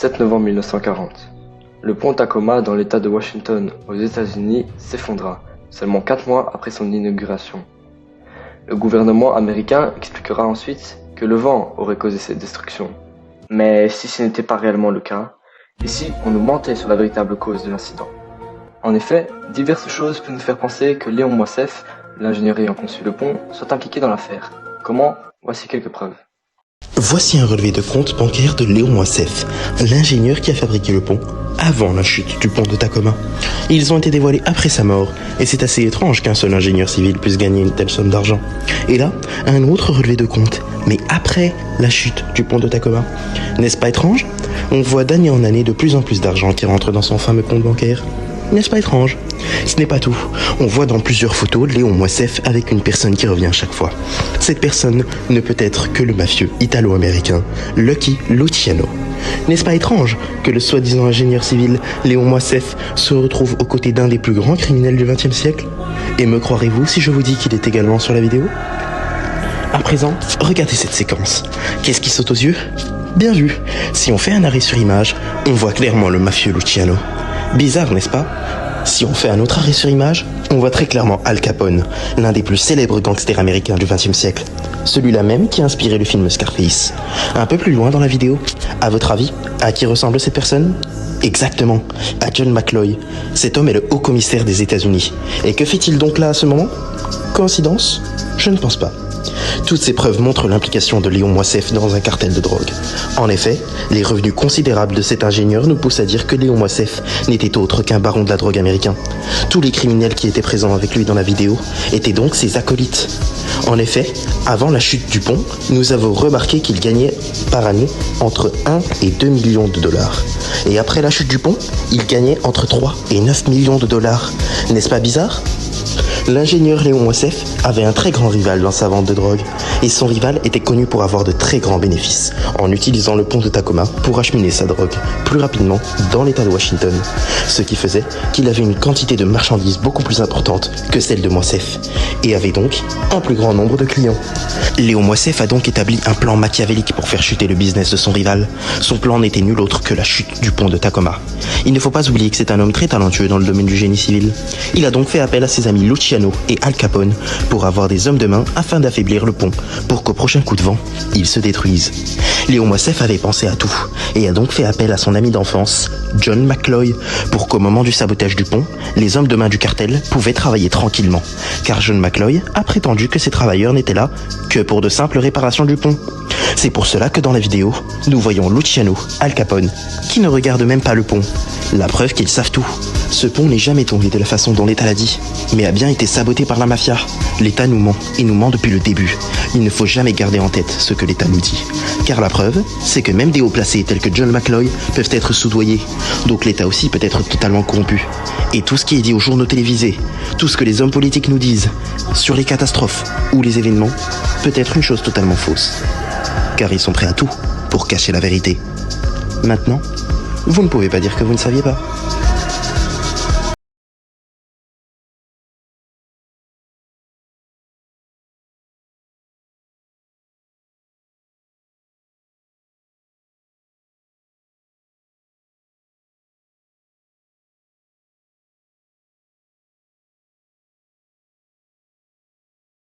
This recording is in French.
7 novembre 1940. Le pont Tacoma dans l'État de Washington, aux États-Unis, s'effondra, seulement 4 mois après son inauguration. Le gouvernement américain expliquera ensuite que le vent aurait causé cette destruction. Mais si ce n'était pas réellement le cas, et si on nous mentait sur la véritable cause de l'incident? En effet, diverses choses peuvent nous faire penser que Léon Moisseiff, l'ingénieur ayant conçu le pont, soit impliqué dans l'affaire. Comment? Voici quelques preuves. Voici un relevé de compte bancaire de Léon Moisseiff, l'ingénieur qui a fabriqué le pont avant la chute du pont de Tacoma. Ils ont été dévoilés après sa mort, et c'est assez étrange qu'un seul ingénieur civil puisse gagner une telle somme d'argent. Et là, un autre relevé de compte, mais après la chute du pont de Tacoma. N'est-ce pas étrange? On voit d'année en année de plus en plus d'argent qui rentre dans son fameux compte bancaire. N'est-ce pas étrange? Ce n'est pas tout. On voit dans plusieurs photos Léon Moisseiff avec une personne qui revient chaque fois. Cette personne ne peut être que le mafieux italo-américain Lucky Luciano. N'est-ce pas étrange que le soi-disant ingénieur civil Léon Moisseiff se retrouve aux côtés d'un des plus grands criminels du XXe siècle? Et me croirez-vous si je vous dis qu'il est également sur la vidéo? À présent, regardez cette séquence. Qu'est-ce qui saute aux yeux? Bien vu. Si on fait un arrêt sur image, on voit clairement le mafieux Luciano. Bizarre, n'est-ce pas? Si on fait un autre arrêt sur image, on voit très clairement Al Capone, l'un des plus célèbres gangsters américains du XXe siècle. Celui-là même qui a inspiré le film Scarface. Un peu plus loin dans la vidéo, à votre avis, à qui ressemble cette personne? Exactement, à John McCloy. Cet homme est le haut commissaire des États-Unis. Et que fait-il donc là à ce moment? Coïncidence? Je ne pense pas. Toutes ces preuves montrent l'implication de Léon Moisseiff dans un cartel de drogue. En effet, les revenus considérables de cet ingénieur nous poussent à dire que Léon Moisseiff n'était autre qu'un baron de la drogue américain. Tous les criminels qui étaient présents avec lui dans la vidéo étaient donc ses acolytes. En effet, avant la chute du pont, nous avons remarqué qu'il gagnait par année entre 1 et 2 millions de dollars. Et après la chute du pont, il gagnait entre 3 et 9 millions de dollars. N'est-ce pas bizarre? L'ingénieur Léon Moisseiff avait un très grand rival dans sa vente de drogue, et son rival était connu pour avoir de très grands bénéfices, en utilisant le pont de Tacoma pour acheminer sa drogue plus rapidement dans l'État de Washington, ce qui faisait qu'il avait une quantité de marchandises beaucoup plus importante que celle de Moisseiff, et avait donc un plus grand nombre de clients. Léon Moisseiff a donc établi un plan machiavélique pour faire chuter le business de son rival. Son plan n'était nul autre que la chute du pont de Tacoma. Il ne faut pas oublier que c'est un homme très talentueux dans le domaine du génie civil. Il a donc fait appel à ses amis Luciano et Al Capone pour avoir des hommes de main afin d'affaiblir le pont, pour qu'au prochain coup de vent, il se détruise. Léon Moisseiff avait pensé à tout, et a donc fait appel à son ami d'enfance, John McCloy, pour qu'au moment du sabotage du pont, les hommes de main du cartel pouvaient travailler tranquillement, car John McCloy a prétendu que ces travailleurs n'étaient là que pour de simples réparations du pont. C'est pour cela que dans la vidéo, nous voyons Luciano, Al Capone, qui ne regardent même pas le pont. La preuve qu'ils savent tout. Ce pont n'est jamais tombé de la façon dont l'État l'a dit, mais a bien été saboté par la mafia. L'État nous ment, et nous ment depuis le début. Il ne faut jamais garder en tête ce que l'État nous dit. Car la preuve, c'est que même des hauts placés tels que John McCloy peuvent être soudoyés. Donc l'État aussi peut être totalement corrompu. Et tout ce qui est dit aux journaux télévisés, tout ce que les hommes politiques nous disent sur les catastrophes ou les événements, peut être une chose totalement fausse. Car ils sont prêts à tout pour cacher la vérité. Maintenant, vous ne pouvez pas dire que vous ne saviez pas.